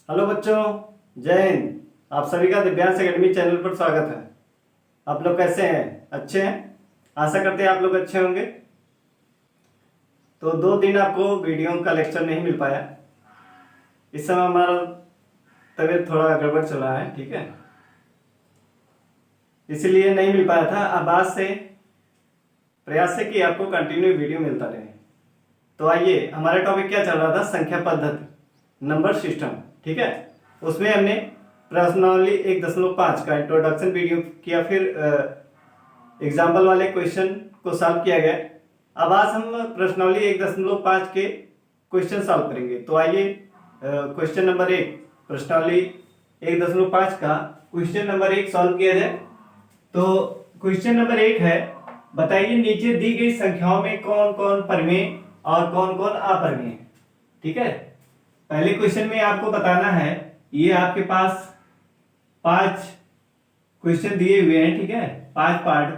Hello बच्चों, जय हिंद। आप सभी का दिव्यांश एकेडमी चैनल पर स्वागत है। आप लोग कैसे हैं? अच्छे हैं? आशा करते हैं आप लोग अच्छे होंगे। तो 2 दिन आपको वीडियो का लेक्चर नहीं मिल पाया। इस समय हमारा तबीयत थोड़ा गड़बड़ चल रहा है, ठीक है, इसीलिए नहीं मिल पाया था। अब आज से प्रयास है कि आपको कंटिन्यू वीडियो मिलता रहे। तो आइए, हमारा टॉपिक क्या चल रहा था? संख्या पद्धति, नंबर सिस्टम, ठीक है। उसमें हमने प्रश्नावली 1.5 का इंट्रोडक्शन वीडियो किया, फिर एग्जाम्पल वाले क्वेश्चन को सॉल्व किया गया। अब आज हम प्रश्नावली 1.5 के क्वेश्चन सॉल्व करेंगे। तो आइए, क्वेश्चन नंबर 1, प्रश्नावली 1.5 का क्वेश्चन नंबर 1 सॉल्व किया जाए। तो क्वेश्चन नंबर 1 है, बताइए नीचे दी गई संख्याओं में कौन कौन परमेय और कौन कौन अपरमेय है। ठीक है, पहले क्वेश्चन में आपको बताना है, ये आपके पास 5 क्वेश्चन दिए हुए हैं, ठीक है, 5 पार्ट।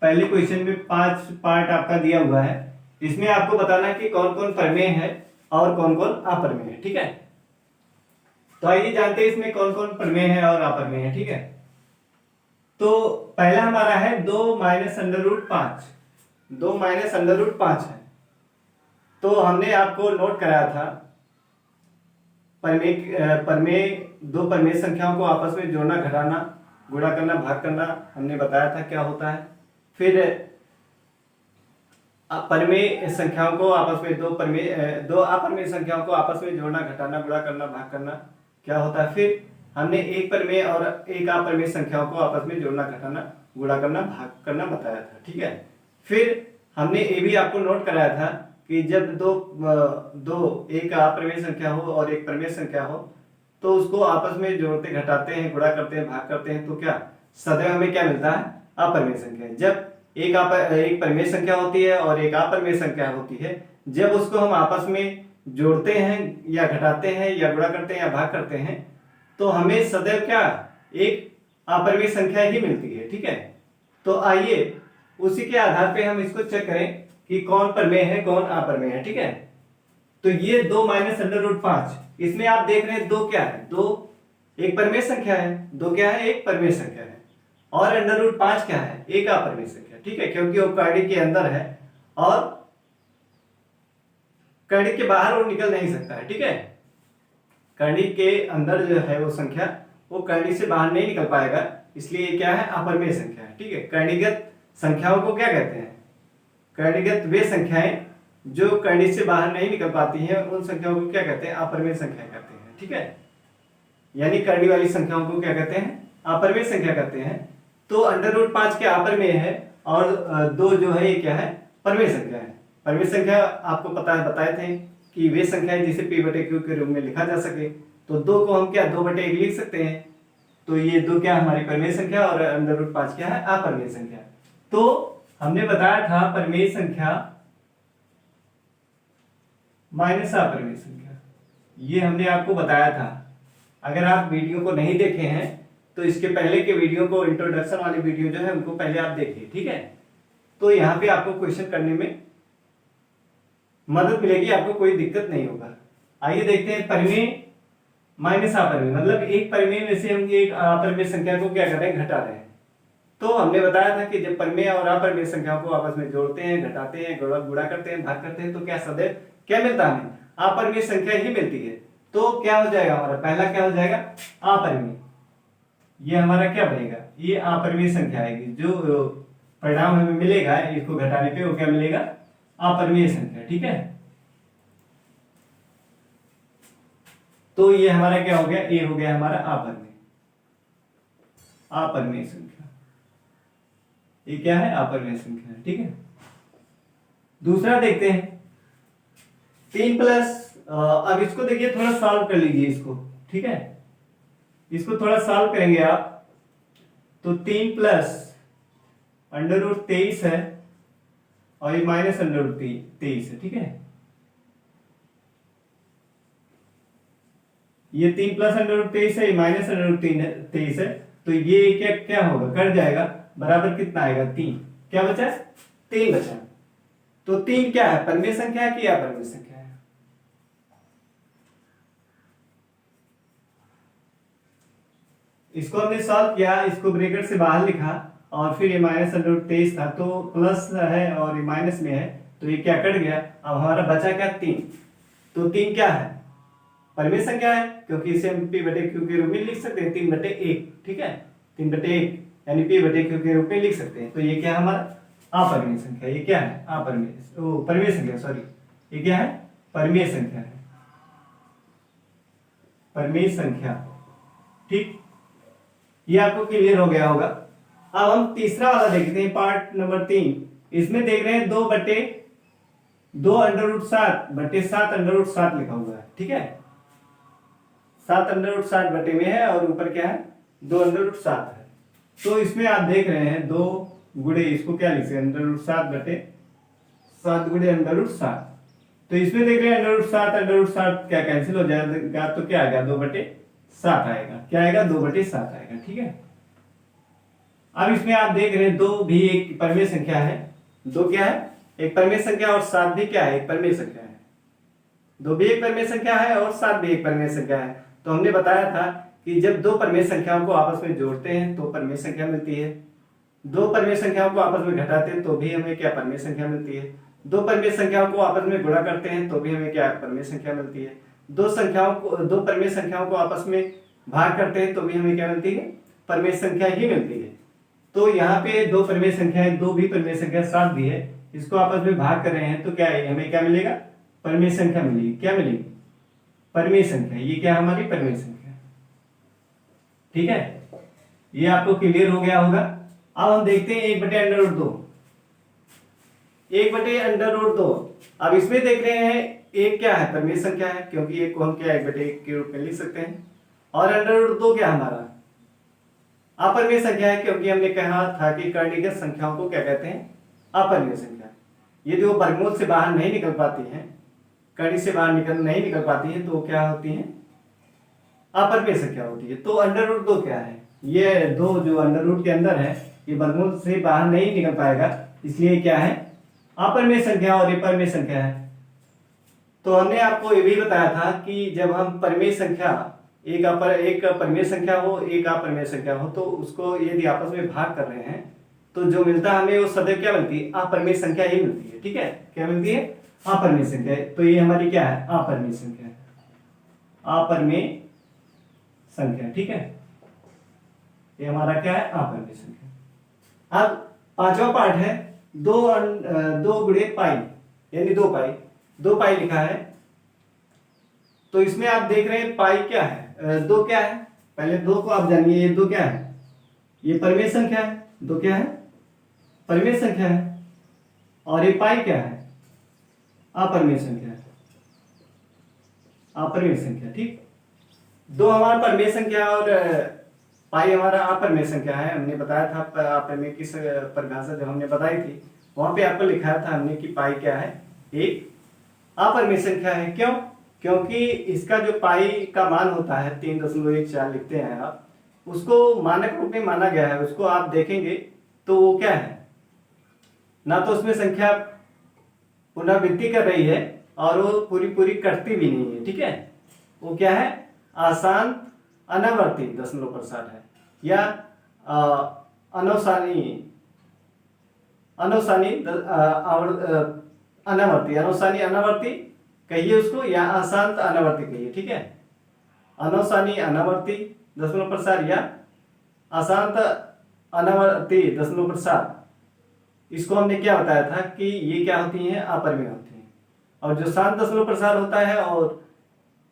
पहले क्वेश्चन में 5 पार्ट आपका दिया हुआ है। इसमें आपको बताना है कि कौन कौन परमेय है और कौन कौन अपरमेय है, ठीक है। तो आइए जानते हैं इसमें कौन कौन परमेय है और अपरमेय है, ठीक है। तो पहला हमारा है 2 minus under root 5। 2 minus under root 5 है। तो हमने आपको नोट कराया था परमेय, दो परमेय संख्याओं को आपस में जोड़ना, घटाना, गुणा करना, भाग करना, हमने बताया था क्या होता है। फिर परमेय संख्याओं को आपस में, दो अपरमेय संख्याओं को आपस में जोड़ना, घटाना, गुणा करना, भाग करना क्या होता है। फिर हमने एक परमेय और एक अपरमेय संख्याओं को आपस में जोड़ना, घटाना, गुणा करना, भाग करना बताया था, ठीक है। फिर हमने ये भी आपको नोट कराया था कि जब दो एक अपरमेय संख्या हो और एक परमेय संख्या हो तो उसको आपस में जोड़ते, घटाते हैं, गुणा करते हैं, भाग करते हैं तो क्या सदैव हमें क्या मिलता है? अपरमेय संख्या। जब एक परमेय संख्या होती है और एक अपरमेय संख्या होती है, जब उसको हम आपस में जोड़ते हैं या घटाते हैं या गुणा करते हैं या भाग करते हैं तो हमें सदैव क्या एक अपरमेय संख्या ही मिलती है, ठीक है। तो आइए उसी के आधार पे हम इसको चेक करें कि कौन परमेय है कौन अपरमेय है, ठीक है। तो ये 2 माइनस अंडर रूट 5, इसमें आप देख रहे हैं 2 क्या है? 2 एक परमेय संख्या है। 2 क्या है? एक परमेय संख्या है। और अंडर रूट 5 क्या है? एक अपरमेय संख्या, ठीक है, क्योंकि वो कड़ी के अंदर है और कड़ी के बाहर वो निकल नहीं सकता है, ठीक है। कड़ी के अंदर जो है वो संख्या, वो कड़ी से बाहर नहीं निकल पाएगा, इसलिए ये क्या है? अपरमेय संख्या है, ठीक है। कड़ीगत संख्याओं को क्या कहते हैं? कड़ीगत वे संख्याएं जो कड़ी से बाहर नहीं निकल पाती हैं, उन संख्याओं को क्या कहते हैं? अपरमेय संख्या कहते हैं, ठीक है। यानी कड़ी वाली संख्याओं को क्या कहते हैं? अपरमेय संख्या कहते हैं। तो अंडर रूट 5 क्या अपरमेय है और 2 जो है ये क्या है? परमेय संख्या है। परमेय संख्या आपको पता है, बताए थे कि वे संख्या है जिसे p बटे क्यू के रूप में लिखा जा सके। तो 2 को हम क्या 2 बटे 1 लिख सकते हैं। तो ये 2 क्या हमारी परमेय संख्या और अंडर रूट 5 क्या है? अपरमेय संख्या। तो हमने बताया था परमेय संख्या माइनस अपरमेय संख्या, ये हमने आपको बताया था। अगर आप वीडियो को नहीं देखे हैं तो इसके पहले के वीडियो को, इंट्रोडक्शन वाली वीडियो जो है उनको पहले आप देखिए, ठीक है। तो यहाँ पे आपको क्वेश्चन करने में मदद मिलेगी, आपको कोई दिक्कत नहीं होगा। आइए देखते हैं परमेय माइनस अपरमेय, मतलब एक परमेय में से हम एक अपरमेय संख्या को क्या कर रहे हैं? घटा रहे हैं। तो हमने बताया था कि जब परमेय और अपरमेय संख्याओं को आपस में जोड़ते हैं, घटाते हैं, गुणा करते हैं, भाग करते हैं तो क्या सदैव क्या मिलता है? हमें अपरमेय संख्या ही मिलती है। तो क्या हो जाएगा हमारा? पहला क्या हो जाएगा? अपरमेय। ये हमारा क्या बनेगा? ये अपरमेय संख्या आएगी। जो परिणाम हमें मिलेगा इसको घटाने पे वो क्या मिलेगा? अपरमेय संख्या, ठीक है। तो ये हमारा क्या हो गया? ये हो गया हमारा अपरमेय, अपरमेय संख्या। ये क्या है? अपरमेय संख्या है, ठीक है। दूसरा देखते हैं 3 प्लस, अब इसको देखिए, थोड़ा सॉल्व कर लीजिए इसको, ठीक है। इसको थोड़ा सॉल्व करेंगे आप तो 3 प्लस अंडर रूट 23 है और ये माइनस अंडर रूट 23 है, ठीक है। ये 3 प्लस अंडर रूट 23 है, ये माइनस अंडर रूट 23 है। तो ये क्या क्या होगा? कट जाएगा, बराबर कितना आएगा? 3। क्या बचा? 3 बचा। तो 3 क्या है? परमेय संख्या है कि अपरमेय संख्या है? इसको हमने सॉल्व किया, इसको ब्रैकेट से बाहर लिखा और फिर ये -√23 था तो प्लस है और ये माइनस में है तो ये क्या कट गया। अब हमारा बचा क्या 3। तो 3 क्या है, परिमेय संख्या है, क्योंकि इसे हम p/q के रूप में लिख सकते हैं 3/1। ठीक है, 3/1 यानी p/q के रूप में लिख सकते हैं। तो ये क्या है हमारा अपरिमेय संख्या। ये क्या है परिमेय संख्या, सॉरी ये क्या है परिमेय संख्या है, परिमेय संख्या। ठीक, ये आपको क्लियर हो गया होगा। अब हम तीसरा वाला देखते हैं, पार्ट नंबर 3। इसमें देख रहे हैं 2/7 लिखा हुआ है। ठीक है, 7/7 बटे में है और ऊपर क्या है 2/7 है। तो इसमें आप देख रहे हैं 2 गुणे, इसको क्या लिख सकते हैं √7 गुणे √7। तो इसमें देख रहे हैं √7 क्या कैंसिल हो जाएगा तो क्या आएगा 2/7 आएगा। क्या आएगा 2/7 आएगा। ठीक है, अब इसमें आप देख रहे हैं 2 भी एक परिमेय संख्या है। 2 क्या है एक परिमेय संख्या और 7 भी क्या है एक परिमेय संख्या है। 2 भी एक परिमेय संख्या है और 7 भी एक परिमेय संख्या है। तो हमने बताया था कि जब 2 परिमेय संख्याओं को आपस में जोड़ते हैं तो परिमेय संख्या मिलती है। 2 परिमेय संख्याओं को आपस में घटाते हैं तो भी हमें क्या परिमेय संख्या मिलती है। 2 परिमेय संख्याओं को आपस में गुणा करते हैं तो भी हमें क्या परिमेय संख्या मिलती है। 2 परिमेय संख्याओं को आपस में भाग करते हैं तो भी हमें क्या मिलती है परिमेय संख्या ही मिलती है। तो यहाँ पे 2 परिमेय संख्याएं, 2 भी परिमेय संख्या 7 भी है, इसको आपस में भाग कर रहे हैं तो क्या है हमें क्या मिलेगा परिमेय संख्या मिलेगी। क्या मिलेगी परिमेय संख्या। ये क्या हमारी परिमेय संख्या। ठीक है, ये आपको क्लियर हो गया होगा। अब हम देखते हैं 1/√2। 1/√2। अब इसमें देख रहे हैं एक क्या है परिमेय संख्या है, क्योंकि एक को हम क्या 1/1 के रूप में लिख सकते हैं। और √2 क्या हमारा अपरिमेय संख्या है, क्योंकि हमने कहा था कि कर्णिक संख्याओं को क्या कहते हैं अपरिमेय संख्या। यदि वो वर्गमूल से बाहर नहीं निकल पाती हैं, कड़ी से बाहर नहीं निकल पाती है तो क्या होती है अपरिमेय संख्या होती है। तो √2 क्या है, ये 2 जो √ के अंदर है ये वर्गमूल से बाहर नहीं निकल पाएगा, इसलिए क्या है अपरिमेय संख्या और ये परिमेय संख्या है। तो हमने आपको ये भी बताया था कि जब हम परिमेय संख्या एक परिमेय संख्या हो एक अपरिमेय संख्या हो तो उसको यदि आपस में भाग कर रहे हैं तो जो मिलता है हमें वो सदैव क्या मिलती है अपरिमेय संख्या ही मिलती है। ठीक है, क्या मिलती है अपरिमेय संख्या। तो ये हमारी क्या है अपरिमेय संख्या, अपरिमेय संख्या। ठीक है, ये हमारा क्या है अपरिमेय संख्या। अब पांचवा पार्ट है 2 गुणे पाई यानी 2 पाई। 2 पाई लिखा है तो इसमें आप देख रहे हैं पाई क्या है 2 क्या है। पहले 2 को आप जानिए, ये 2 क्या है ये परिमेय संख्या है। 2 क्या है परिमेय संख्या है और ये पाई क्या है अपरिमेय संख्या है, अपरिमेय संख्या। ठीक, 2 हमारा परिमेय संख्या और पाई हमारा अपरिमेय संख्या है। हमने बताया था अपरिमेय की परिभाषा जब हमने बताई थी वहां पे आपको लिखाया था हमने कि पाई क्या है एक अपरिमेय संख्या है। क्यों, क्योंकि इसका जो पाई का मान होता है 3.14 लिखते हैं आप, उसको मानक रूप में माना गया है। उसको आप देखेंगे तो वो क्या है ना तो उसमें संख्या पुनरावृत्ति कर रही है और वो पूरी कटती भी नहीं है। ठीक है, वो क्या है आसान अनावर्ती दशमलव प्रसार है या अनौसानी अनावर्ती कहिए उसको या अशांत अनावर्ती कहिए। ठीक है, अनौसानी अनावर्ती दशमलव प्रसार या अशांत अनावर्ती दशमलव प्रसार, इसको हमने क्या बताया था कि ये क्या होती हैं अपरिमेय होती हैं। और जो शांत दशमलव प्रसार होता है और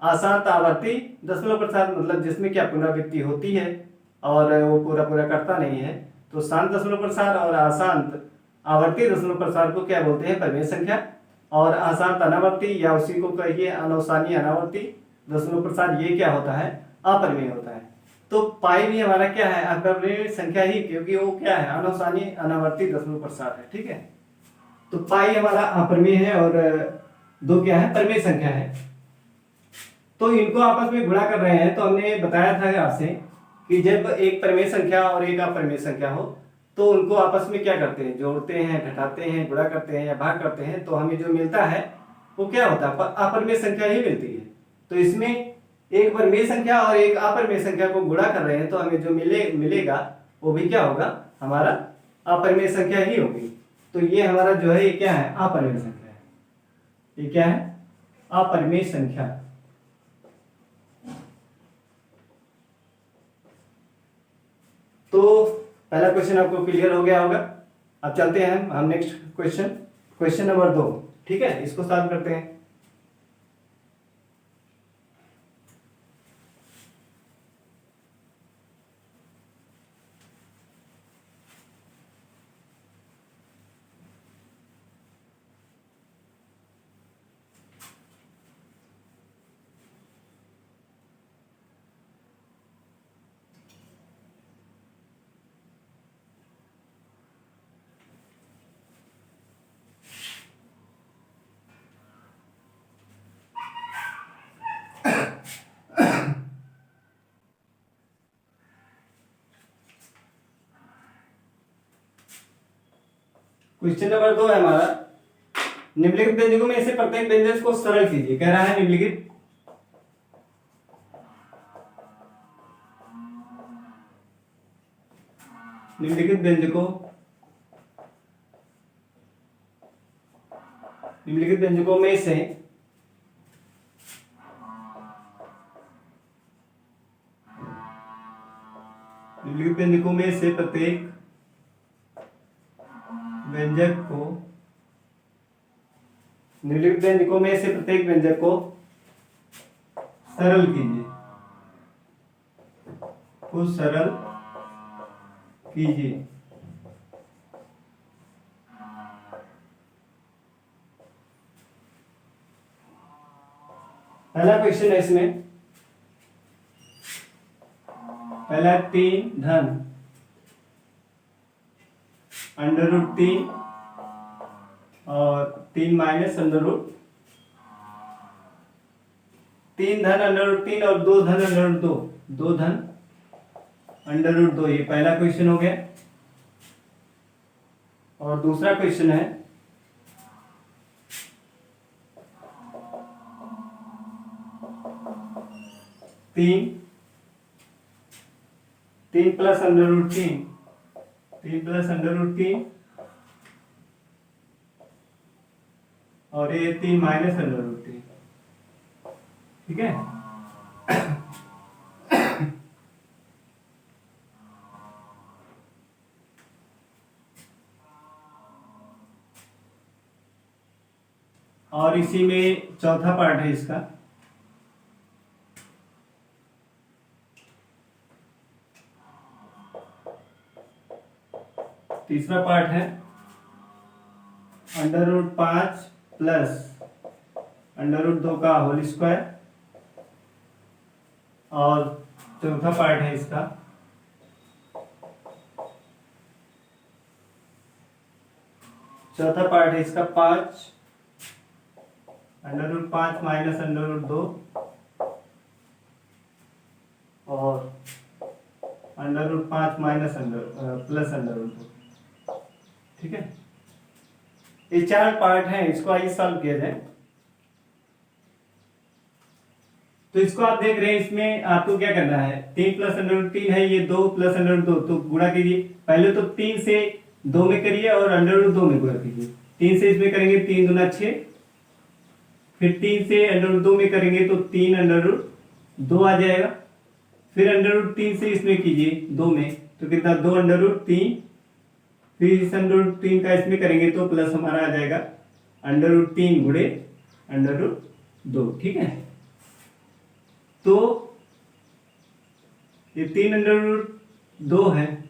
अशांत आवर्ती दशमलव प्रसार मतलब जिसमें क्या पुनरावृत्ति होती है और वो पूरा करता नहीं है, तो शांत दशमलव प्रसार और अशांत आवर्ती दशमलव प्रसार को क्या बोलते हैं परिमेय संख्या। और अशांत अनावर्ती या उसी को कहिए अनौसानी अनावर्ती दशमलव प्रसार, ये क्या होता है अपरिमेय होता है। तो पाई भी हमारा क्या है अपरिमेय संख्या ही, क्योंकि वो क्या है अनौसानी अनावर्ती दशमलव प्रसार है। ठीक है, तो पाई हमारा अपरिमेय है और 2 क्या है परिमेय संख्या है। तो इनको आपस में गुणा कर रहे हैं तो हमने बताया था आपसे कि जब एक परिमेय संख्या और एक अपरिमेय संख्या हो तो उनको आपस में क्या करते हैं जोड़ते हैं, घटाते हैं, गुणा करते हैं या भाग करते हैं, तो हमें जो मिलता है वो क्या होता है अपरिमेय संख्या ही मिलती है। तो इसमें एक परिमेय संख्या और एक अपरिमेय संख्या को गुणा कर रहे हैं तो हमें जो मिलेगा वो भी क्या होगा, हमारा अपरिमेय संख्या ही होगी। तो ये हमारा जो है ये क्या है, अपरिमेय संख्या है। ये क्या है, अपरिमेय संख्या। तो पहला क्वेश्चन आपको क्लियर हो गया होगा। अब चलते हैं हम नेक्स्ट क्वेश्चन, क्वेश्चन नंबर 2। ठीक है, इसको सॉल्व करते हैं। क्वेश्चन नंबर 2 है हमारा, निम्नलिखित व्यंजकों में से प्रत्येक व्यंजन को सरल कीजिए। कह रहा है निम्नलिखित व्यंजकों में से प्रत्येक व्यंजक को सरल कीजिए, पहला क्वेश्चन है इसमें, पहला 3 धन √3 और 3 माइनस √3 धन √3 और 2 धन √2, 2 धन √2। ये पहला क्वेश्चन हो गया। और दूसरा क्वेश्चन है 3 प्लस √3 और ये 3 माइनस √3। ठीक है, और इसी में चौथा पार्ट है इसका, तीसरा पार्ट है √5 प्लस √2 का होल स्क्वायर, और चौथा पार्ट है इसका इसका 5 √5 माइनस √2 और √5 माइनस प्लस √2। ठीक है, ये 4 पार्ट हैं, इसको आइए सॉल्व किया जाए। तो इसको आप देख रहे हैं, इसमें आपको क्या करना है, 3 प्लस √3 है, ये 2 प्लस √2, तो गुणा कीजिए। पहले तो 3 से 2 में करिए और √2 में गुणा कीजिए। 3 से इसमें करेंगे 3 दूना 6, फिर 3 से √2 में करेंगे तो 3 √2 आ जाएगा। फिर √3 से इसमें कीजिए 2 में, तो कितना 2 √3, फिर इस √3 का इसमें करेंगे तो प्लस हमारा आ जाएगा √3 गुणे √2। ठीक है, तो ये 3 √2 है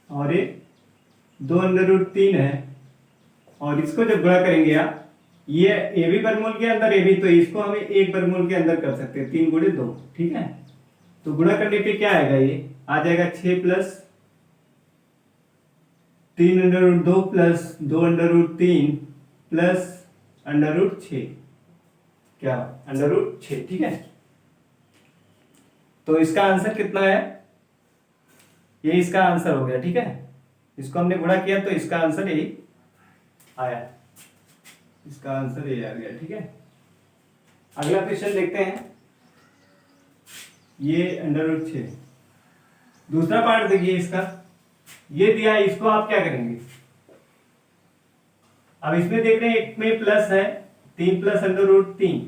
और ये 2 √3 है, और इसको जब गुणा करेंगे आप, ये भी वर्गमूल के अंदर, ये भी, तो इसको हमें एक वर्गमूल के अंदर कर सकते हैं, 3 गुणे 2। ठीक है, तो गुणा करने पे क्या आएगा, ये आ जाएगा 6 प्लस 3 √2 प्लस 2 √3 प्लस √6, क्या √6। ठीक है, तो इसका आंसर कितना है, ये इसका आंसर हो गया। ठीक है, इसको हमने गुणा किया तो इसका आंसर यही आया, इसका आंसर ये आ गया। ठीक है, अगला क्वेश्चन देखते हैं। ये √6। दूसरा पार्ट देखिए इसका, ये दिया है, इसको आप क्या करेंगे? अब इसमें देख रहे हैं एक में प्लस है 3 प्लस √3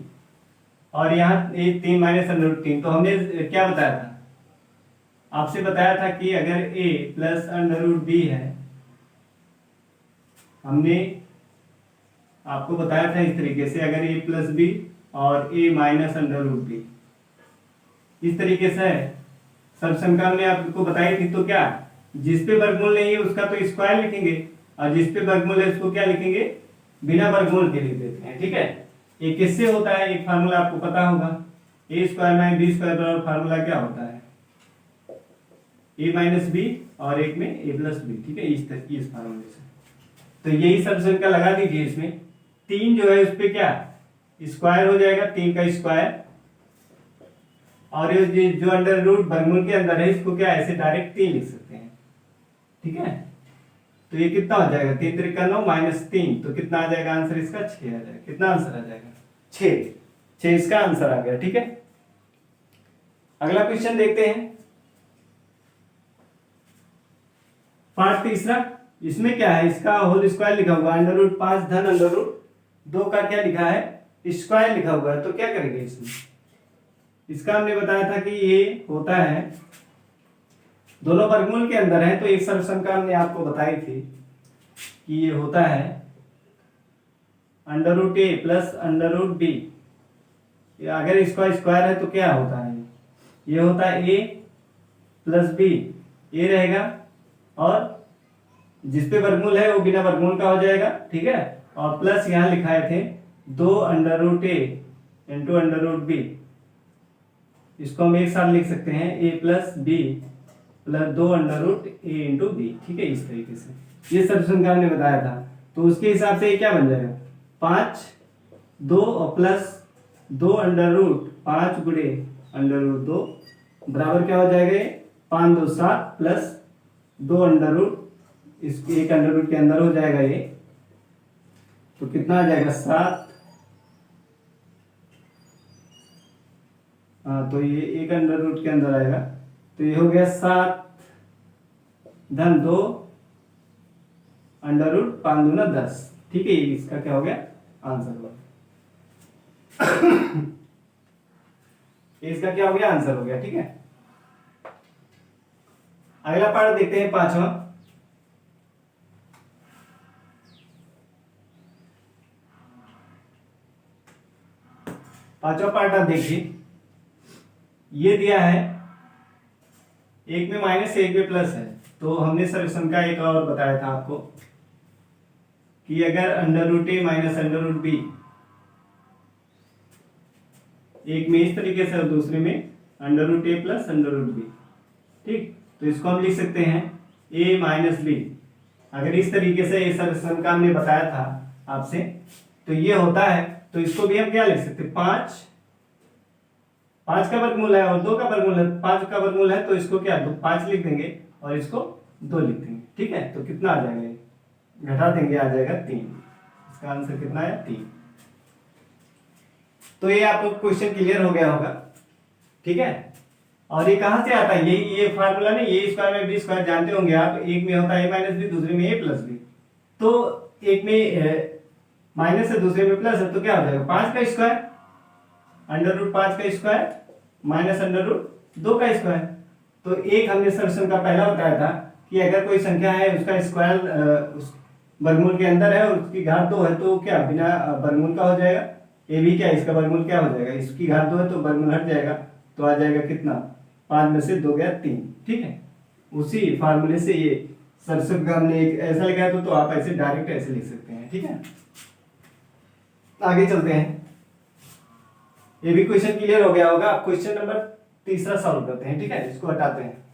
और यहाँ 3 माइनस √3। तो हमने क्या बताया था? आपसे बताया था कि अगर a प्लस √b है, हमने आपको बताया था इस तरीके से, अगर a प्लस b और a माइनस √b इस तरीके से है, सर्वसंख्या हमने आपको बताई थी। तो क्या, जिस पे वर्गमूल नहीं है उसका तो स्क्वायर लिखेंगे, और जिस पे वर्गमूल है उसको क्या लिखेंगे? बिना वर्गमूल के लिख देते हैं। ठीक है, ये किससे होता है? एक फार्मूला आपको पता होगा, a square minus b square बराबर फार्मूला क्या होता है? a माइनस b और एक में a प्लस b। ठीक है, इस फार्मूले से तो यही सर्वसंख्या लगा दीजिए इसमें। 3 जो है उस पे क्या स्क्वायर हो जाएगा, 3 का स्क्वायर, और ये जो अंडर रूट वर्गमूल के अंदर है इसको क्या ऐसे डायरेक्ट 3 लिख सकते हैं। ठीक है, तो ये कितना हो जाएगा? 3 3 का 9 माइनस 3, तो कितना आ जाएगा आंसर इसका? 6 आ जाएगा। कितना आंसर आ जाएगा? 6 इसका आंसर आ गया। ठीक है, अगला क्वेश्चन देखते हैं, पार्ट तीसरा। इसमें क्या है? इसका होल स्क्वायर लिखा हुआ है, √5 धन √2 का क्या लिखा है? स्क्वायर लिखा हुआ है। तो क्या करेंगे इसमें? इसका हमने बताया था कि ये होता है, दोनों वर्गमूल के अंदर है, तो एक सर्वसंख्या हमने आपको बताई थी कि ये होता है √a प्लस √b। अगर इसका स्क्वायर है तो क्या होता है? ये होता है a प्लस b, ये रहेगा, और जिस पे वर्गमूल है वो बिना वर्गमूल का हो जाएगा। ठीक है, और प्लस यहाँ लिखाए थे 2 √a इंटू √b, इसको हम एक साथ लिख सकते हैं a plus b plus 2 √a into b। ठीक है, इस तरीके से ये सर्वसंख्या हमने बताया था। तो उसके हिसाब से ये क्या बन जाएगा? 5 2 और प्लस 2 √5 गुणे √2 बराबर क्या हो जाएगा? 5 2 7 प्लस 2 इस एक √ के अंदर हो जाएगा ये, तो कितना आ जाएगा? 7। हाँ, तो ये एक √ के अंदर आएगा, तो ये हो गया 7 धन 2 √5 दूना 10। ठीक है, इसका क्या हो गया? आंसर हो गया। इसका क्या हो गया? आंसर हो गया। ठीक है, अगला पार्ट देखते हैं, पांचवा। पांचवा पार्ट आप देखिए, ये दिया है, एक में माइनस एक में प्लस है। तो हमने सर्वसंख्या एक और बताया था आपको कि अगर √a माइनस √b, एक में इस तरीके से और दूसरे में √a प्लस √b। ठीक, तो इसको हम लिख सकते हैं a माइनस b। अगर इस तरीके से ये सर्वसंख्या हमने बताया था आपसे, तो ये होता है, तो इसको भी हम क्या लिख सकते हैं? 5 का वर्गमूल है और 2 का वर्गमूल है, 5 का वर्गमूल है तो इसको क्या 5 लिख देंगे और इसको 2 लिख देंगे। ठीक है, तो कितना आ जाएगा? घटा देंगे, आ जाएगा 3। इसका आंसर कितना है? 3। तो ये आपको क्वेश्चन क्लियर हो गया होगा। ठीक है, और ये कहां से आता है? ये फार्मूला नहीं, ये स्क्वायर में बी स्क्वायर जानते होंगे आप। एक में होता है a माइनस बी, दूसरे में a प्लस बी। तो एक में माइनस है, दूसरे में प्लस है, तो क्या हो जाएगा? 5 का स्क्वायर √5 का स्क्वायर माइनस √2 का स्क्वायर। तो एक हमने सर्वसंख्या पहला बताया था कि अगर कोई संख्या है उसका स्क्वायर उस वर्गमूल के अंदर है और उसकी घात 2 है, तो क्या बिना वर्गमूल का हो जाएगा? ये भी क्या, इसका वर्गमूल क्या हो जाएगा? इसकी घात 2 है तो वर्गमूल हट जाएगा, तो आ जाएगा कितना? 5 में से 2 गया 3। ठीक है, उसी फार्मूले से ये सर्वसंख्या हमने एक ऐसा लिखा तो आप ऐसे डायरेक्ट ऐसे लिख सकते हैं। ठीक है, आगे चलते हैं। ये भी क्वेश्चन क्लियर हो गया होगा। क्वेश्चन नंबर तीसरा सॉल्व करते हैं। ठीक है, इसको हटाते हैं।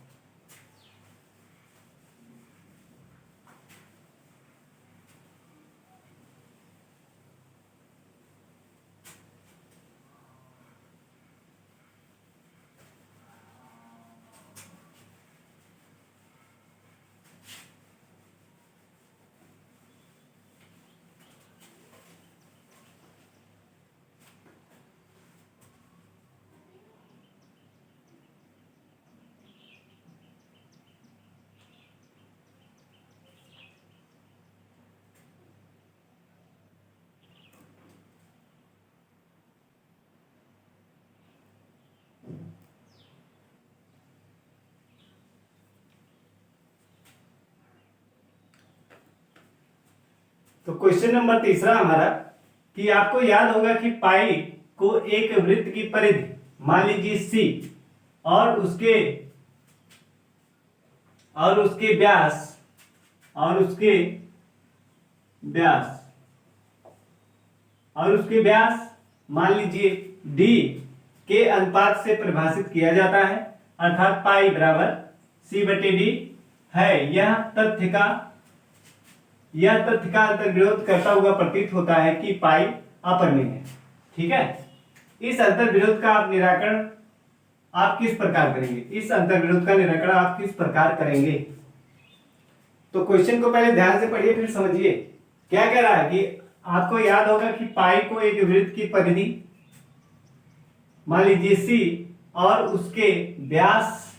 तो क्वेश्चन नंबर तीसरा हमारा कि आपको याद होगा कि पाई को एक वृत्त की परिधि मान लीजिए सी और उसके व्यास मान लीजिए डी के अनुपात से परिभाषित किया जाता है, अर्थात पाई बराबर सी बटे डी है। यह तथ्य का अंतर्विरोध करता हुआ प्रतीत होता है कि पाई अपरिमेय है। ठीक है, इस अंतर्विरोध का आप निराकरण आप किस प्रकार करेंगे? इस अंतर्विरोध का निराकरण आप किस प्रकार करेंगे? तो क्वेश्चन को पहले ध्यान से पढ़िए फिर समझिए क्या कह रहा है कि आपको याद होगा कि पाई को एक वृत्त की परिधि मान लीजिए सी और उसके व्यास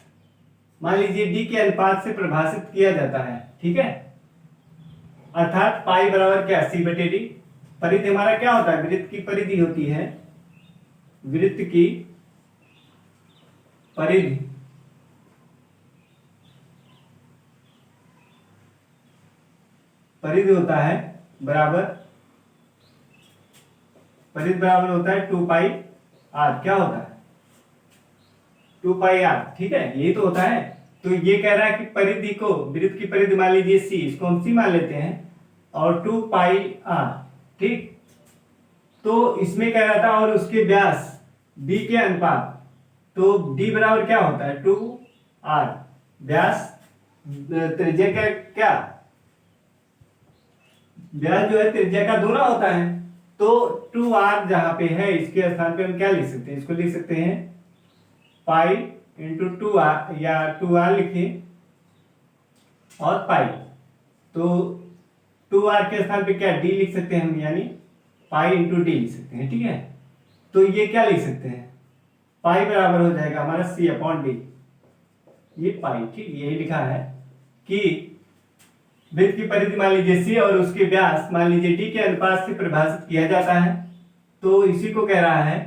मान लीजिए डी के अनुपात से परिभाषित किया जाता है। ठीक है, अर्थात पाई बराबर क्या? सी बटे डी। परिधि हमारा क्या होता है? वृत्त की परिधि होती है, वृत्त की परिधि होता है बराबर, परिधि बराबर होता है 2 पाई आर। क्या होता है? 2 पाई आर। ठीक है, यही तो होता है। तो ये कह रहा है कि परिधि को, वृत्त की परिधि मान लीजिए सी, इसको हम सी मान लेते हैं, और 2 पाई आर। ठीक, तो इसमें कह रहा था और उसके व्यास डी के अनुपात, तो डी बराबर क्या होता है? 2 आर। व्यास त्रिज्या का क्या? व्यास जो है त्रिज्या का दोना होता है, तो 2 आर जहां पे है इसके स्थान पे हम क्या लिख सकते हैं? इसको लिख सकते हैं पाई इंटू 2 आर, या 2 आर लिखिए और पाई, तो 2 आर के स्थान पे क्या डी लिख सकते हैं हम, यानी पाई इंटू डी लिख सकते हैं। ठीक है, तो ये क्या लिख सकते हैं? पाई बराबर हो जाएगा हमारा सी अपॉन डी, ये पाई। ठीक, यही लिखा है कि वृत्त की परिधि मान लीजिए सी और उसके व्यास मान लीजिए डी के अनुपात से परिभाषित किया जाता है, तो इसी को कह रहा है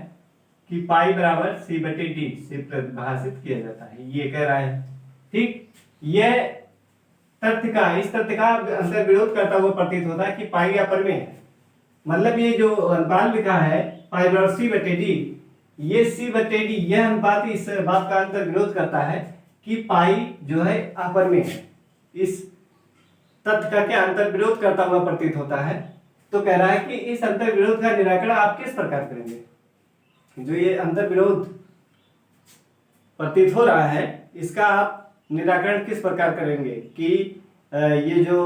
कि पाई बराबर सी बटे डी से परिभाषित किया जाता है, ये कह रहा है। ठीक, यह इस तथ्य का अंतर्विरोध करता हुआ प्रतीत होता है कि पाई अपरिमेय है। मतलब ये जो अनुपात लिखा है पाई बराबर सी बटे डी, ये सी बटे डी, यह अनुपात इस बात का अंतर्विरोध करता है कि पाई जो है अपरिमेय है। इस तथ्य का क्या अंतर्विरोध करता हुआ प्रतीत होता है। तो कह रहा है कि इस अंतर्विरोध का निराकरण आप किस प्रकार करेंगे? जो ये अंतर्विरोध प्रतीत हो रहा है इसका आप निराकरण किस प्रकार करेंगे कि ये जो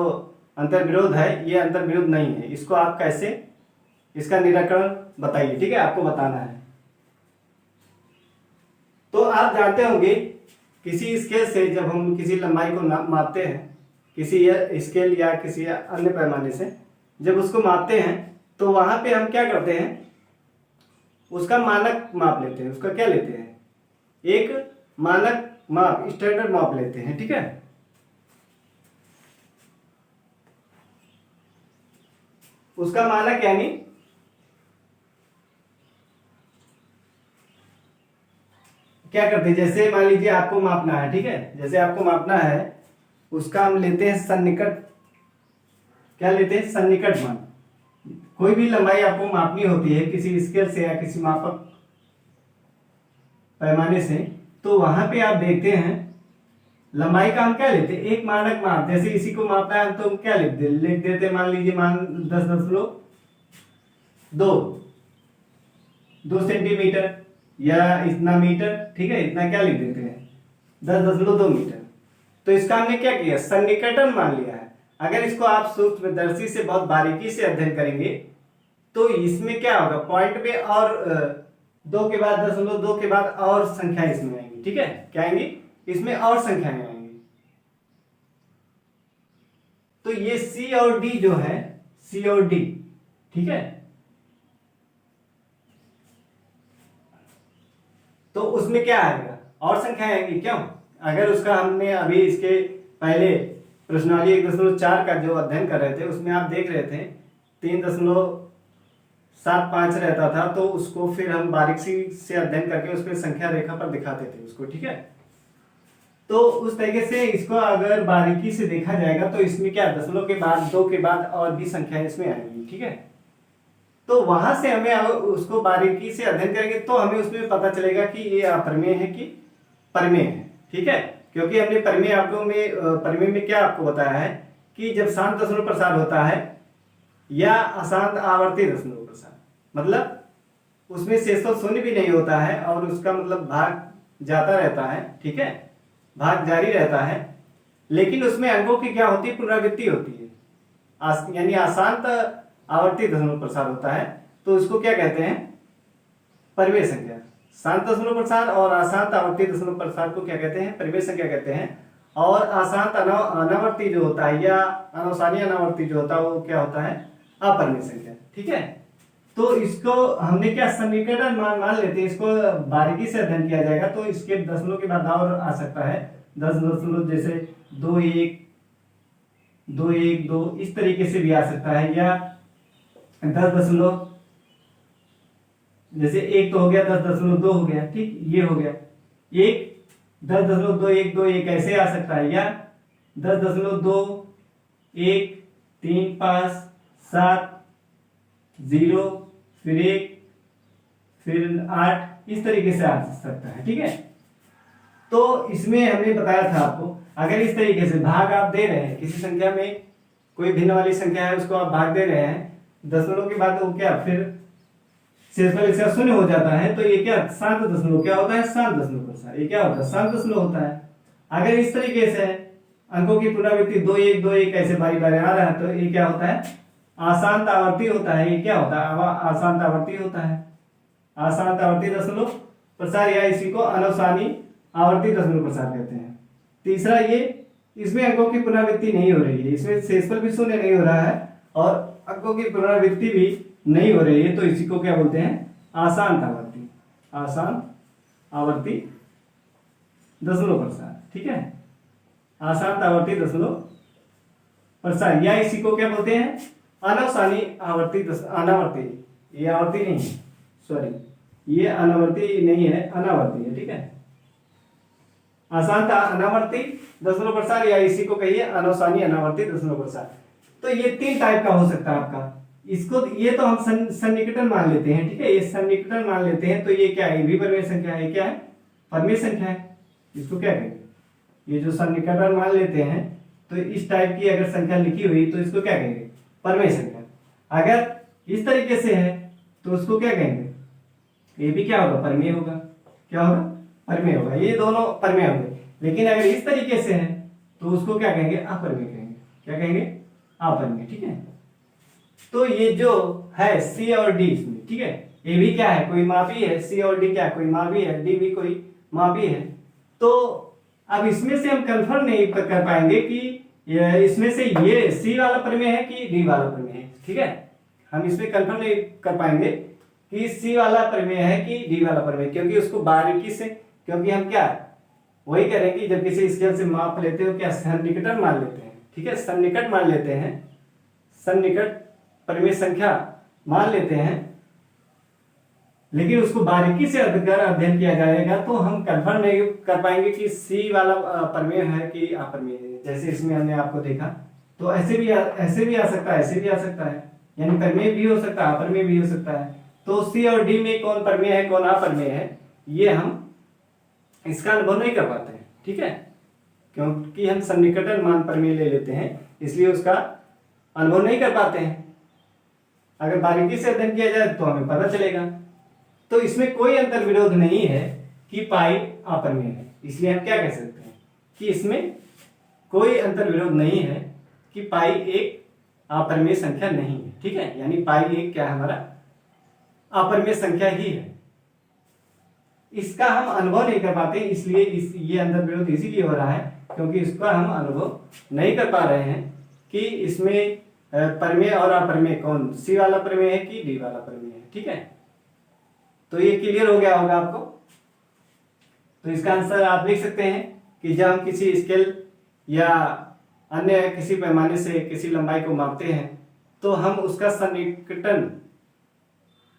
अंतर्विरोध है ये अंतर्विरोध नहीं है, इसको आप कैसे, इसका निराकरण बताइए। ठीक है, आपको बताना है। तो आप जानते होंगे किसी स्केल से जब हम किसी लंबाई को मापते हैं, किसी स्केल या किसी अन्य पैमाने से जब उसको मापते हैं, तो वहां पे हम क्या करते हैं? उसका मानक माप लेते हैं। उसका क्या लेते हैं? एक मानक माप, स्टैंडर्ड माप लेते हैं। ठीक है, उसका मानक यानी क्या करते हैं? जैसे मान लीजिए आपको मापना है, ठीक है, जैसे आपको मापना है उसका हम लेते हैं सन्निकट। क्या लेते हैं? सन्निकट मान। कोई भी लंबाई आपको मापनी होती है किसी स्केल से या किसी मापक पैमाने से, तो वहां पे आप देखते हैं लंबाई का हम क्या लेते हैं? एक मानक माप। जैसे इसी को मापना है तो हम क्या लिख देते हैं, मान लीजिए 10.2 सेंटीमीटर या इतना मीटर। ठीक है, इतना क्या लिख देते हैं? 10.2 मीटर। तो इसका हमने क्या किया? सन्निकटन मान लिया है। अगर इसको आप सूक्ष्मदर्शी से बहुत बारीकी से अध्ययन करेंगे तो इसमें क्या होगा? पॉइंट पे और 2 के बाद 0.2 के बाद और संख्या इसमें आएंगी। ठीक है, क्या आएंगी? इसमें और संख्याएं आएंगी। तो ये सी और डी जो है, सी और डी, ठीक है, तो उसमें क्या आएगा? और संख्याएं आएंगी। क्यों? अगर उसका हमने अभी इसके पहले प्रश्नावली 1.4 का जो अध्ययन कर रहे थे उसमें आप देख रहे थे 3.75 रहता था, तो उसको फिर हम बारीकी से अध्ययन करके उस पर संख्या रेखा पर दिखाते थे उसको। ठीक है, तो उस तरीके से इसको अगर बारीकी से देखा जाएगा तो इसमें क्या दशमलव के बाद 2 के बाद और भी संख्या इसमें आएंगी, ठीक है। तो वहां से हमें उसको बारीकी से अध्ययन करेंगे तो हमें उसमें पता चलेगा कि ये अप्रमेय है कि प्रमेय है, ठीक है। क्योंकि हमने प्रमेय में क्या आपको बताया है कि जब शांत दशमलव प्रसार होता है या अशांत आवर्ती दशमलव प्रसार, मतलब उसमें शेषफल शून्य भी नहीं होता है और उसका मतलब भाग जाता रहता है, ठीक है, भाग जारी रहता है, लेकिन उसमें अंकों की क्या होती है, पुनरावृत्ति होती है, यानी अशांत आवर्ती दशमलव प्रसार होता है, तो उसको क्या कहते हैं, परिमेय संख्या। शांत दशमलव प्रसार और अशांत आवर्ती दशमलव प्रसार को क्या कहते हैं, परिमेय संख्या कहते हैं। और अशांत अनावर्ती जो होता है या अनवसानी अनावर्ती जो होता है वो क्या होता है, अपरिमेय संख्या, ठीक है। तो इसको हमने क्या सन्निकटन मान लेते हैं, इसको बारीकी से अध्ययन किया जाएगा तो इसके दशमलव के बाद और आ सकता है 10 दशमलव, जैसे 2 1 2 1 2 इस तरीके से भी आ सकता है, या 10 दशमलव, जैसे 1 तो हो गया, 10.2 हो गया, ठीक, ये हो गया 1 10.2 1 ऐसे आ सकता है, या 10.2 1 3 5 7 0 फिर 1 फिर 8 इस तरीके से आ सकता है, ठीक है। तो इसमें हमने बताया था आपको, अगर इस तरीके से भाग आप दे रहे हैं किसी संख्या में, कोई भिन्न वाली संख्या है उसको आप भाग दे रहे हैं दशमलव के बाद, वो क्या फिर शेषफल इसका शून्य हो जाता है, तो ये क्या शांत दशमलव क्या होता है, शांत दशमलव प्रसार, ये क्या होता है, शांत दशमलव होता है। अगर इस तरीके से अंकों की पुनरावृत्ति 2 1 2 1 ऐसे बारी बारी आ रहा है तो ये क्या होता है, अशांत आवर्ती होता है। ये क्या होता है, अशांत आवर्ती होता है, अशांत आवर्ती दशमलव प्रसार, या इसी को अनवसानी आवर्ती दशमलव प्रसार कहते हैं। तीसरा, ये इसमें अंकों की पुनरावृत्ति नहीं हो रही है, इसमें शेषफल भी शून्य नहीं हो रहा है और अंकों की पुनरावृत्ति भी नहीं हो रही है, तो इसी को क्या बोलते हैं, अशांत आवर्ती, अशांत आवर्ती दशमलव प्रसार, ठीक है, अशांत आवर्ती दशमलव प्रसार, या इसी को क्या बोलते हैं, अनवसानी आवर्ती अनावर्ती, ये आवर्ती नहीं है, सॉरी ये अनावर्ती नहीं है, अनावर्ती है, ठीक है, अशांत अनावर्ती दशमलव प्रसार, या इसी को कहिए अनवसानी अनावर्ती दशमलव प्रसार। तो ये 3 टाइप का हो सकता है आपका। इसको ये तो हम सन्निकटन मान लेते हैं, ठीक है, ये सन्निकटन मान लेते हैं, तो ये क्या है, ये भी परिमेय संख्या है, क्या है, परिमेय संख्या है, इसको क्या कहेंगे, ये जो सन्निकटन मान लेते हैं तो इस टाइप की अगर संख्या लिखी हुई तो इसको क्या कहेंगे, परिमेय संख्या। अगर इस तरीके से है तो उसको क्या कहेंगे, ये भी क्या होगा, परिमेय होगा, क्या होगा, परिमेय होगा, ये दोनों परिमेय होंगे। लेकिन अगर इस तरीके से है तो उसको क्या कहेंगे, अपरिमेय कहेंगे, क्या कहेंगे, अपरिमेय, ठीक है। तो ये जो है सी और डी इसमें, ठीक है, ए भी क्या है, कोई मापी है, सी और डी क्या है, कोई मापी है, डी भी कोई मापी है। तो अब इसमें से हम कंफर्म नहीं कर पाएंगे कि इसमें से ये सी वाला परिमेय है कि डी वाला परिमेय है, ठीक है, हम इसमें कंफर्म नहीं कर पाएंगे कि सी वाला परिमेय है कि डी वाला परिमेय, क्योंकि उसको बारीकी से, क्योंकि हम क्या वही करें कि जब किसी स्केल से माप लेते हो क्या सन्निकटन मान लेते हैं, ठीक है, सन्निकट मान लेते हैं, सन्निकट परिमेय संख्या मान लेते हैं, लेकिन उसको बारीकी से अध्ययन किया जाएगा तो हम कंफर्म नहीं कर पाएंगे कि सी वाला परिमेय है कि अपरिमेय है। जैसे इसमें हमने आपको देखा, तो ऐसे भी आ सकता है, ऐसे भी आ सकता है, यानी परिमेय भी हो सकता है, अपरिमेय भी हो सकता है। तो सी और डी में कौन परिमेय है कौन अपरिमेय है, ये हम इसका अनुभव नहीं कर पाते हैं, ठीक है, क्योंकि हम सन्निकटन मान परिमेय ले लेते हैं, इसलिए उसका अनुभव नहीं कर पाते हैं। अगर बारीकी से अध्ययन किया जाए तो हमें पता चलेगा। तो इसमें कोई अंतर विरोध नहीं है कि पाई अपरिमेय है, इसलिए हम क्या कह सकते हैं कि इसमें कोई अंतर विरोध नहीं है कि पाई एक अपरिमेय संख्या नहीं है, ठीक है, यानी पाई एक क्या है, हमारा अपरिमेय संख्या ही है। इसका हम अनुभव नहीं कर पाते, इसलिए ये अंतर विरोध इसीलिए हो रहा है क्योंकि इसका हम अनुभव नहीं कर पा रहे हैं कि इसमें परिमेय और अपरिमेय कौन, सी वाला परिमेय है कि डी वाला परिमेय है, ठीक है। तो ये क्लियर हो गया होगा आपको। तो इसका आंसर आप लिख सकते हैं कि जब हम किसी स्केल या अन्य किसी पैमाने से किसी लंबाई को मापते हैं तो हम उसका सन्निकटन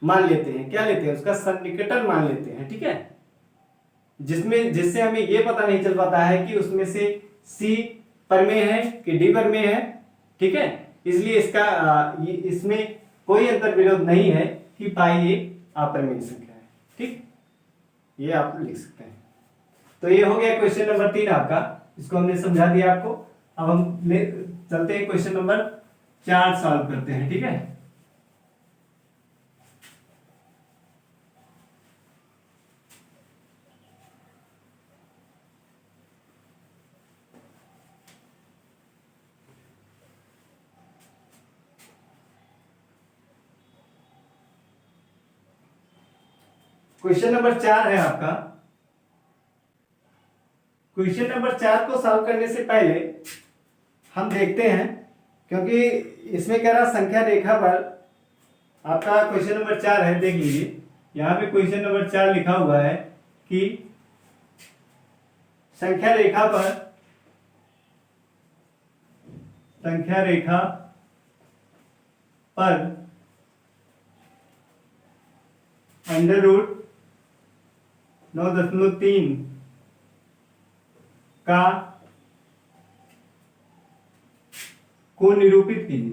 मान लेते हैं, क्या लेते हैं, उसका सन्निकटन मान लेते हैं, ठीक है। जिससे हमें ये पता नहीं चल पाता है कि उसमें से सी परमेय है कि डी परमेय है। ठीक है, इसलिए इसमें कोई अंतर विरोध नहीं है कि पाई एक अपरिमेय संख्या है। ठीक, ये आप लिख सकते हैं। तो ये हो गया क्वेश्चन नंबर 3 आपका, इसको हमने समझा दिया आपको। अब हम चलते हैं क्वेश्चन नंबर 4 सॉल्व करते हैं। ठीक है, क्वेश्चन नंबर 4 है आपका। क्वेश्चन नंबर 4 को सॉल्व करने से पहले हम देखते हैं, क्योंकि इसमें कह रहा संख्या रेखा पर आपका क्वेश्चन नंबर 4 है, देख लीजिए यहां पे क्वेश्चन नंबर 4 लिखा हुआ है कि संख्या रेखा पर अंडर रूट 9.3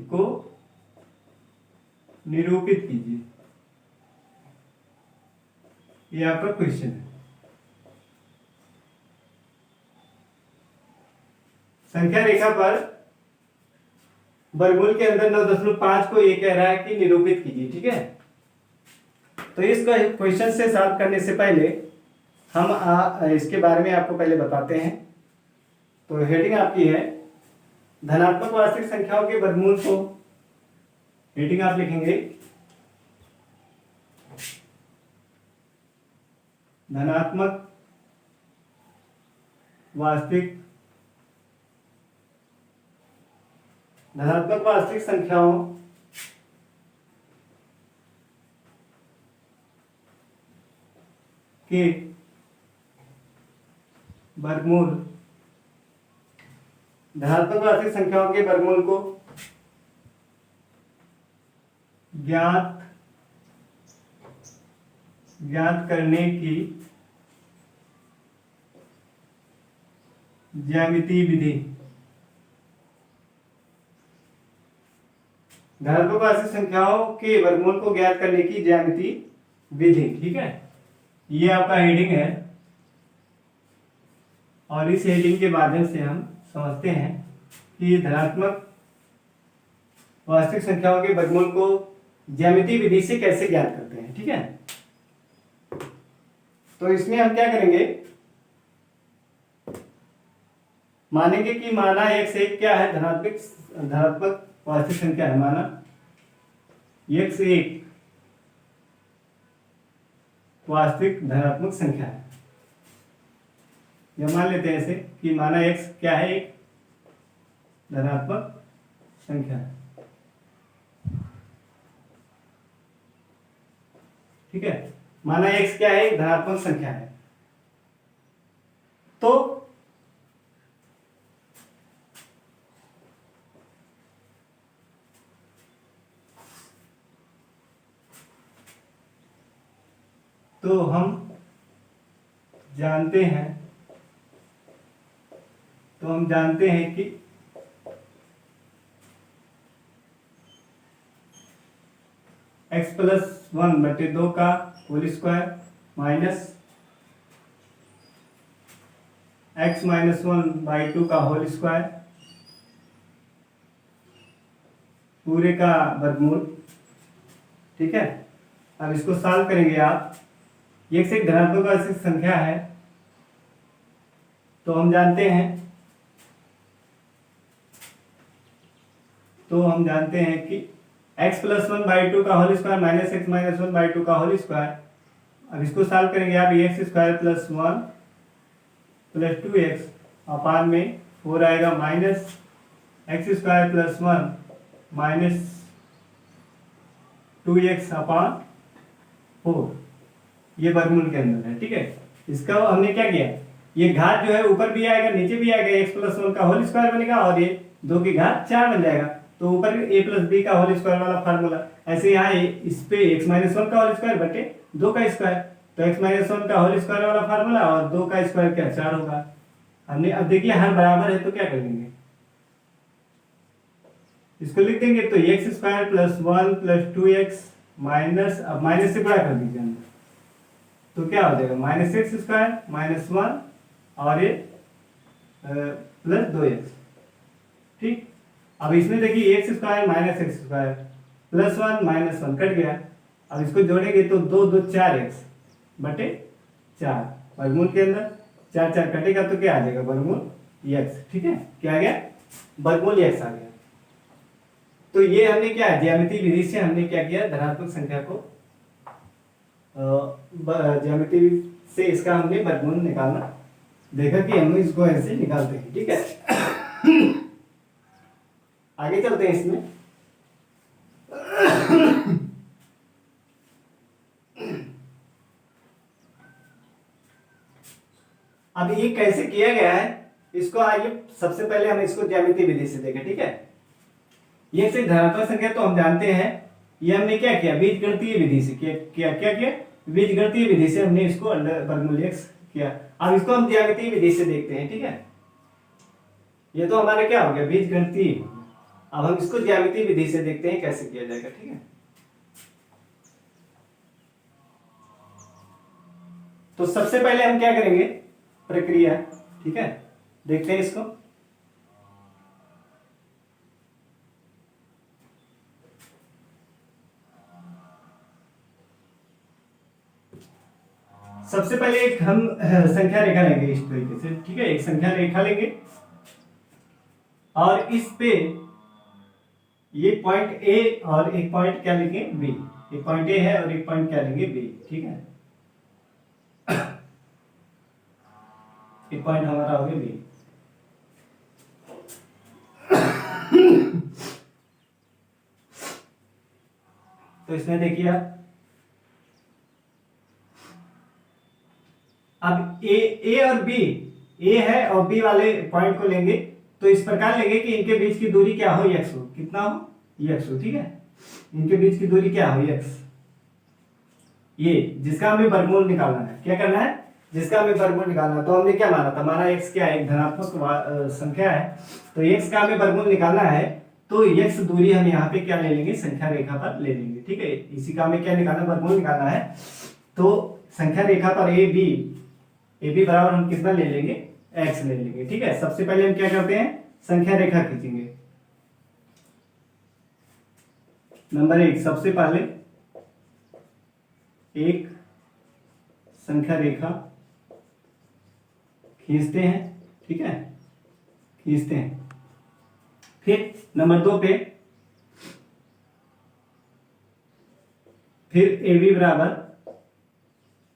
को निरूपित कीजिए। ये आपका क्वेश्चन है। संख्या रेखा पर वर्गमूल के अंदर 9.5 को ये कह रहा है कि निरूपित कीजिए। ठीक है, तो इस क्वेश्चन से सॉल्व करने से पहले हम इसके बारे में आपको पहले बताते हैं। तो हेडिंग आपकी है धनात्मक वास्तविक संख्याओं के वर्गमूल को, हेडिंग आप लिखेंगे धनात्मक वास्तविक संख्याओं के वर्गमूल, धनात्मक वास्तविक संख्याओं के वर्गमूल को ज्ञात करने की ज्यामितीय विधि। धनात्मक वास्तविक संख्याओं के वर्गमूल को ज्ञात करने की ज्यामितीय विधि। ठीक है, ये आपका हेडिंग है, और इस हेडिंग के माध्यम से हम समझते हैं कि धनात्मक वास्तविक संख्याओं के वर्गमूल को ज्यामितीय विधि से कैसे ज्ञात करते हैं। ठीक है, तो इसमें हम क्या करेंगे, मानेंगे कि माना x1 क्या है, धनात्मक वास्तविक संख्या है। माना x1 वास्तविक धनात्मक संख्या है। यह मान लेते हैं ऐसे कि माना x क्या है, एक धनात्मक संख्या है। ठीक है, माना x क्या है, एक धनात्मक संख्या है। तो हम जानते हैं कि x+1/2 का होल स्क्वायर माइनस x-1/2 का होल स्क्वायर पूरे का वर्गमूल। ठीक है, अब इसको सॉल्व करेंगे आप। ये एक धनात्मक वास्तविक संख्या है, तो हम जानते हैं कि x+1/2 का होल स्क्वायर माइनस x-1/2 का होल स्क्वायर। अब इसको सॉल्व करेंगे आप, x² + 1 + 2x अपान में 4 आएगा, माइनस x² + 1 माइनस 2x अपान 4। ये वर्गमूल के अंदर है। ठीक है, इसका हमने क्या किया, ये घात जो है ऊपर भी आएगा नीचे भी आएगा, x+1 का होल स्क्वायर बनेगा और ये 2 की घात 4 बन जाएगा, तो ऊपर a + b का होल स्क्वायर वाला फार्मूला। ऐसे यहाँ इस पे x-1 का होल स्क्वायर बटे 2 का स्क्वायर, तो x माइनस वन का होल स्क्वायर वाला फार्मूला, और 2 का स्क्वायर क्या 4 होगा। हमने अब देखिए हर बराबर है तो क्या कर देंगे, इसको लिख देंगे। तो x square plus 1 plus 2x minus, अब माइनस से बड़ा कर दीजिए अंदर, तो क्या हो जाएगा माइनस एक्स स्क्वायर माइनस 1 और ये प्लस 2x। ठीक, अब इसमें देखिए x square minus x square plus 1 minus 1 cut गया। अब इसको जोड़ेंगे तो 2 2 4x बटे 4, वर्गमूल के अंदर 4 4 कटेगा तो क्या आ जाएगा वर्गमूल x। ठीक है, क्या आ गया वर्गमूल x आ गया। तो ये हमने क्या ज्यामितीय विधि से हमने क्या किया, धनात्मक संख्या को ज्यामितीय से इसका हमने वर्गमूल निकालना देखा कि हम इसको ऐसे निकालते हैं। ठीक है, आगे चलते हैं इसमें। अब ये कैसे किया गया है, इसको आइए सबसे पहले हम इसको ज्यामितीय विधि से देखें। ठीक है, ये सिर्फ धनात्मक संख्या तो हम जानते हैं, ये हमने क्या किया बीजगणितीय विधि से क्या किया बीजगणितीय विधि से हमने इसको अंडर वर्गमूल x किया। अब इसको हम ज्यामितीय विधि से देखते हैं। ठीक है, ये तो हमारा क्या हो गया बीजगणितीय, अब हम इसको ज्यामितीय विधि से देखते हैं कैसे किया जाएगा। ठीक है, तो सबसे पहले हम क्या करेंगे प्रक्रिया। ठीक है, देखते हैं इसको। सबसे पहले एक हम संख्या रेखा लेंगे इस तरीके से। ठीक है, एक संख्या रेखा लेंगे और इस पे ये पॉइंट ए और एक पॉइंट क्या लेंगे बी। एक पॉइंट ए है और एक पॉइंट क्या लेंगे बी। ठीक है, एक पॉइंट हमारा हो गया बी। तो इसमें देखिए आप, अब ए और बी, ए है और बी वाले पॉइंट को लेंगे तो इस प्रकार लेंगे कि इनके बीच की दूरी क्या हो x हो, कितना हो x हो। ठीक है, इनके बीच की दूरी क्या हो x, ये जिसका हमें वर्गमूल निकालना है। क्या करना है, जिसका हमें वर्गमूल निकालना है। तो हमने क्या माना था, हमारा x क्या है एक धनात्मक संख्या है, तो x का हमें वर्गमूल निकालना है। तो x दूरी हम यहाँ पे क्या ले लेंगे संख्या रेखा पर ले लेंगे। ठीक है, इसी का हमें क्या निकालना वर्गमूल निकालना है। तो संख्या रेखा पर ए बी बराबर हम कितना ले लेंगे x ले लेंगे। ठीक है, सबसे पहले हम क्या करते हैं संख्या रेखा खींचेंगे। नंबर 1, सबसे पहले एक संख्या रेखा खींचते हैं। ठीक है, खींचते हैं। फिर नंबर 2 पे फिर ए बी बराबर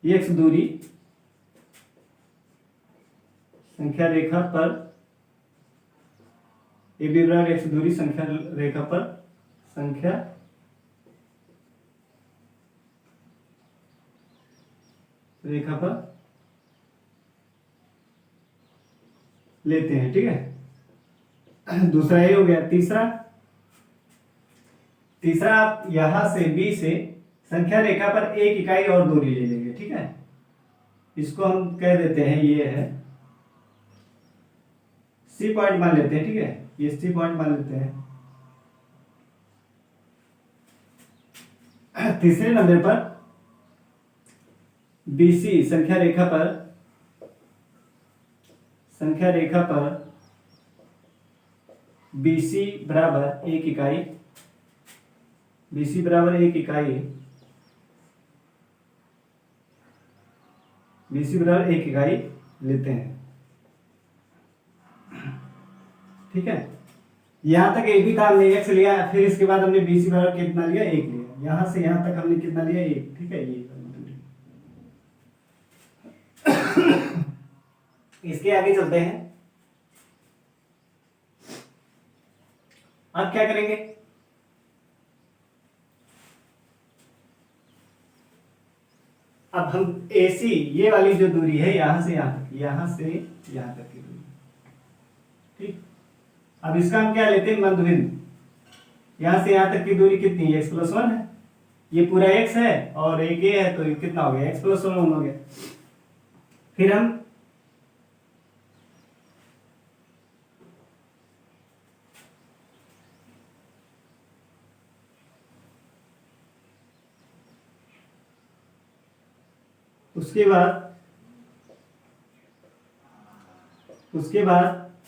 x दूरी संख्या रेखा पर, ए बी बराबर x दूरी संख्या रेखा पर संख्या रेखा पर लेते हैं। ठीक है, दूसरा ये हो गया। तीसरा आप यहां से बी से संख्या रेखा पर एक इकाई और दूरी ले लेंगे। ठीक है, इसको हम कह देते हैं ये है सी पॉइंट मान लेते हैं। ठीक है, ये सी पॉइंट मान लेते हैं। तीसरे नंबर पर बीसी संख्या रेखा पर बीसी बराबर एक इकाई, बीसी बराबर एक इकाई, बीसी बराबर एक इकाई लेते हैं। ठीक है, यहां तक एक भी काम नहीं एक्स लिया, फिर इसके बाद हमने बीसी बराबर कितना लिया एक लिया, यहां से यहां तक हमने कितना लिया एक। ठीक है, ये इसके आगे चलते हैं। अब क्या करेंगे, अब हम AC ये वाली जो दूरी है यहां से यहां तक, यहां से यहां तक की दूरी। ठीक, अब इसका हम क्या लेते हैं मध्य बिंदु। यहां से यहां तक की दूरी कितनी है x + 1 है, ये पूरा x है और एक ये है, तो ये कितना हो गया, x प्लस 1 हो गया। फिर हम उसके बाद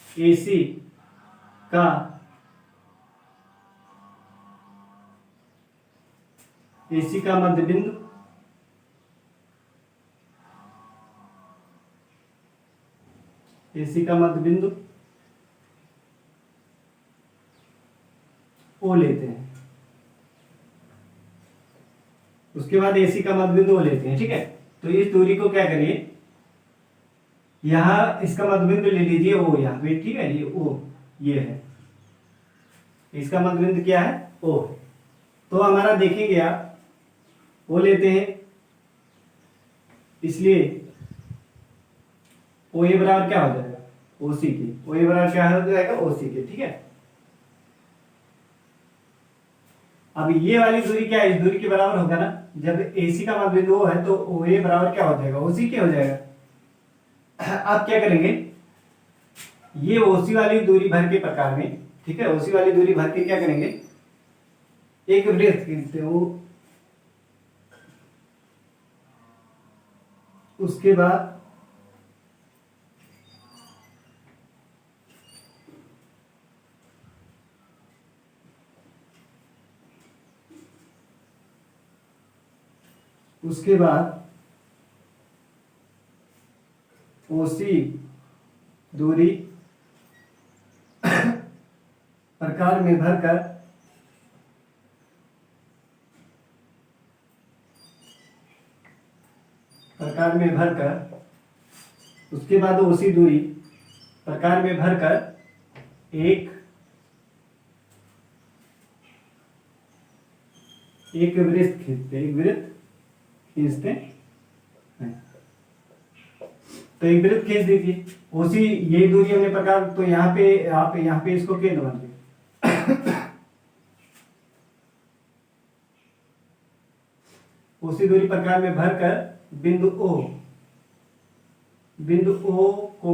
AC का मध्य बिंदु O लेते हैं। उसके बाद AC का मध्य बिंदु O लेते हैं, ठीक है। तो इस दूरी को क्या करिए, यहां इसका मध्य बिंदु ले लीजिए O यहाँ पे, ठीक है। ये O ये है, इसका मध्य बिंदु क्या है, O। तो हमारा देखेंगे आप, O लेते हैं, इसलिए OA बराबर क्या हो जाएगा, OC के। OA बराबर क्या हो जाएगा, OC के, ठीक है। अब ये वाली दूरी क्या है, इस दूरी के बराबर होगा ना। जब AC का मध्य बिंदु O है तो OA बराबर क्या हो जाएगा, OC के हो जाएगा। आप क्या करेंगे, ये OC वाली दूरी भर के प्रकार में, ठीक है, OC वाली दूरी भर के क्या करेंगे, एक वृत्त खींचते हो। उसके बाद OC दूरी प्रकार में भरकर उसके बाद OC दूरी प्रकार में भरकर एक वृत्त खींचते हैं। तो एक वृत्त खींच दीजिए। OC ये दूरी हमने प्रकार, तो यहाँ पे आप यहाँ पे इसको केंद्र मान लीजिए। OC दूरी प्रकार में भरकर बिंदु O को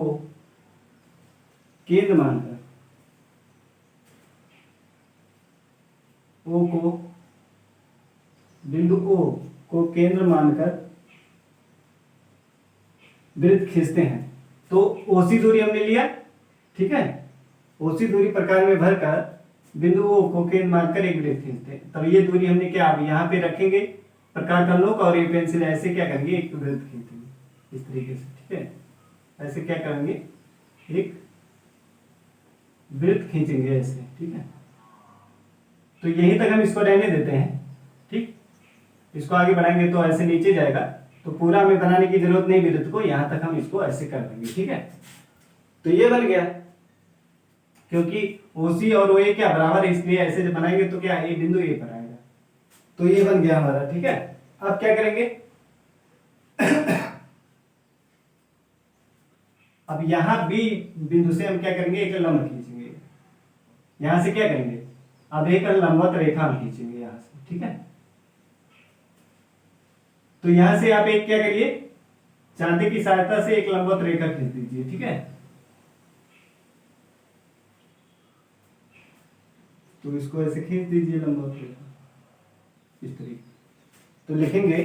केंद्र मानकर बिंदु O को केंद्र मानकर वृत्त खींचते हैं। तो OC दूरी हमने लिया, ठीक है। OC दूरी प्रकार में भरकर बिंदु O को केंद्र मानकर एक वृत्त खींचते हैं। तब ये दूरी हमने क्या, अब यहाँ पे रखेंगे प्रकार का नोक और ये पेंसिल, ऐसे क्या करेंगे, एक वृत्त खींचेंगे इस तरीके से, ठीक है। ऐसे क्या करेंगे, एक वृत्त खींचेंगे ऐसे, ठीक है। तो यहीं तक हम इसको रहने देते हैं, ठीक। इसको आगे बढ़ाएंगे तो ऐसे नीचे जाएगा, तो पूरा हमें बनाने की जरूरत नहीं वृत्त को, यहां तक हम इसको ऐसे कर देंगे, ठीक है। तो ये बन गया, क्योंकि OC और OA क्या बराबर है, इसलिए ऐसे जब बनाएंगे तो क्या, ये बिंदु A पर आएगा। तो ये बन गया हमारा, ठीक है। अब क्या करेंगे, अब यहां B बिंदु से हम क्या करेंगे, एक लंब खींचेंगे। यहां से क्या करेंगे, अब एक लंबवत रेखा हम खींचेंगे यहां से, ठीक है। तो यहां से आप एक क्या करिए, चांदी की सहायता से एक लंबवत रेखा खींच दीजिए, ठीक है। तो इसको ऐसे खींच दीजिए लंबवत रेखा इस तरीके। तो लिखेंगे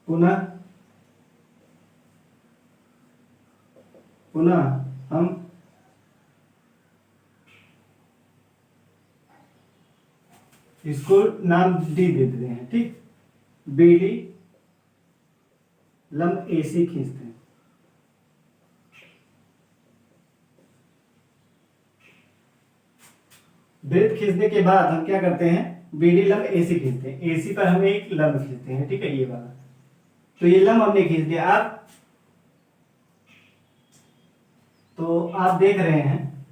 पुनः हम इसको नाम D दे देते हैं, ठीक। BD लंब AC खींचते हैं। वृत्त खींचने के बाद हम क्या करते हैं, BD लंब AC खींचते हैं। AC पर हम एक लंब खींचते हैं, ठीक है, ये वाला। तो ये लंब हमने खींच दिया। आप देख रहे हैं,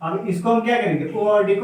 अब इसको हम क्या करेंगे, O और D को